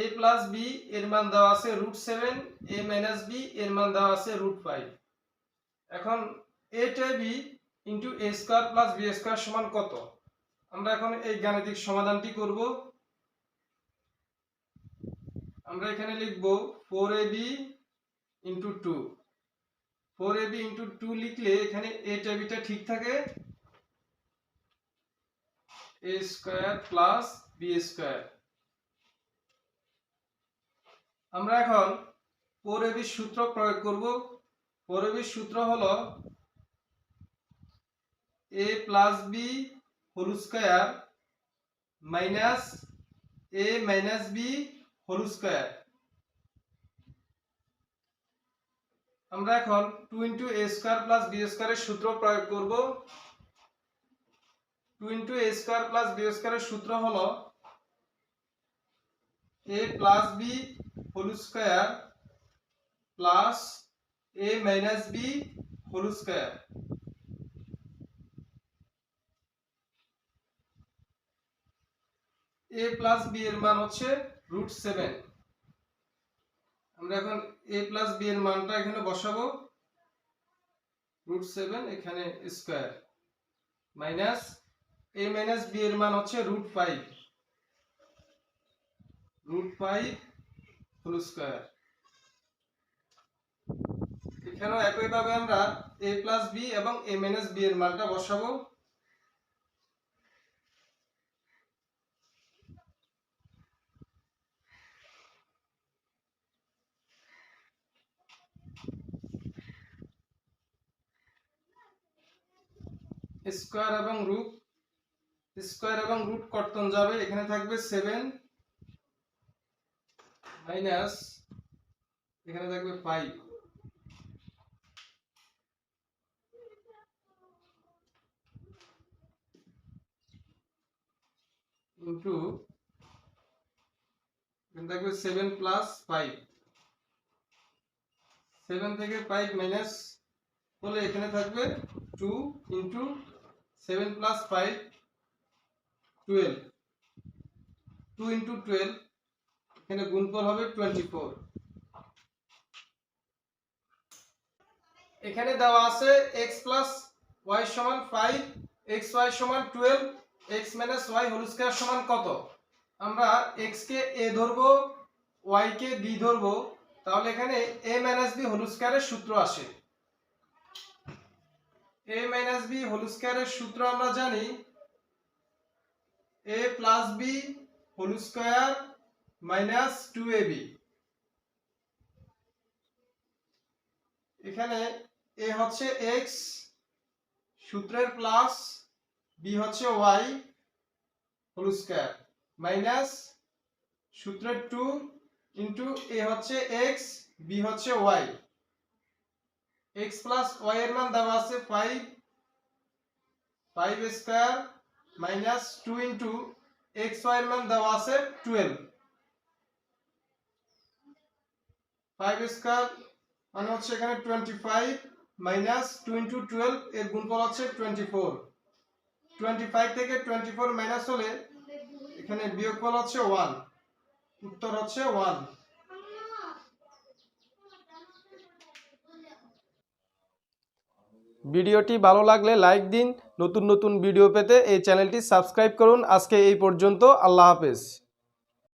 a plus B এর মান দেওয়া আছে √7, a মাইনাস বি এর মান দেওয়া আছে √5। এখন a টাই b into a square plus b square সমান কত? আমরা এখন এই গাণিতিক সমাধানটি করব। আমরা এখানে লিখব 4ab ইন্টু 2। 4ab ইন্টু 2 লিখলে এখানে a টা b টা ঠিক থাকে, a square plus b square. আমরা এখন 4ab সূত্র প্রয়োগ করব। 4ab সূত্র হলো a plus b whole square minus a minus b whole square. আমরা এখন 2 into a square plus b স্কয়ারের সূত্র প্রয়োগ করব। 2 into a square plus b স্কয়ারের সূত্র হলো a plus b whole square plus a minus b whole square. a plus b এর মান হচ্ছে √7। আমরা এখন a প্লাস b এর মানটা এখানে বসাবো, √7 এখানে square minus a minus b এর মান হচ্ছে √5 হোল স্কয়ার। এখানেও একইভাবে আমরা a প্লাস b এবং a মাইনাস b এর মানটা বসাবো। স্কয়ার এবং রুট কর্তন যাবে, এখানে থাকবে 7 মাইনাস এখানে থাকবে 5 ইন্টু এখানে থাকবে 7 প্লাস 5। 7 থেকে 5 মাইনাস হলে এখানে থাকবে 2 ইন্টু 7 প্লাস 5 12। 2 ইন্টু 12 এখানে গুণফল হবে 24। এখানে দেওয়া আছে x প্লাস y সমান 5, xy সমান 12, x minus y whole square সমান কত? আমরা x কে a ধরবো, y কে b ধরবো, তাহলে এখানে a মাইনাস b হোল স্কয়ারের সূত্র আসে। a মাইনাস b হোল স্কয়ারের সূত্র আমরা জানি a plus b whole square minus 2ab। এখানে a হচ্ছে x সূত্রের প্লাস b হচ্ছে y হোল স্কয়ার মাইনাস সূত্রের 2 ইন্টু a হচ্ছে x b হচ্ছে y। x প্লাস y এর মান দেওয়া আছে 5 square minus 2 into x y এর মান দেওয়া আছে 12। 5 স্কয়ার মানে হচ্ছে এখানে 25 মাইনাস 2 ইন্টু 12 এর গুণফল হচ্ছে 24। 25 থেকে 24 মাইনাস হলে এখানে বিয়োগফল হচ্ছে 1, উত্তর হচ্ছে 1। ভিডিওটি ভালো লাগলে লাইক দিন। নতুন নতুন ভিডিও পেতে এই চ্যানেলটি সাবস্ক্রাইব করুন। আজকে এই পর্যন্ত, আল্লাহ হাফেজ।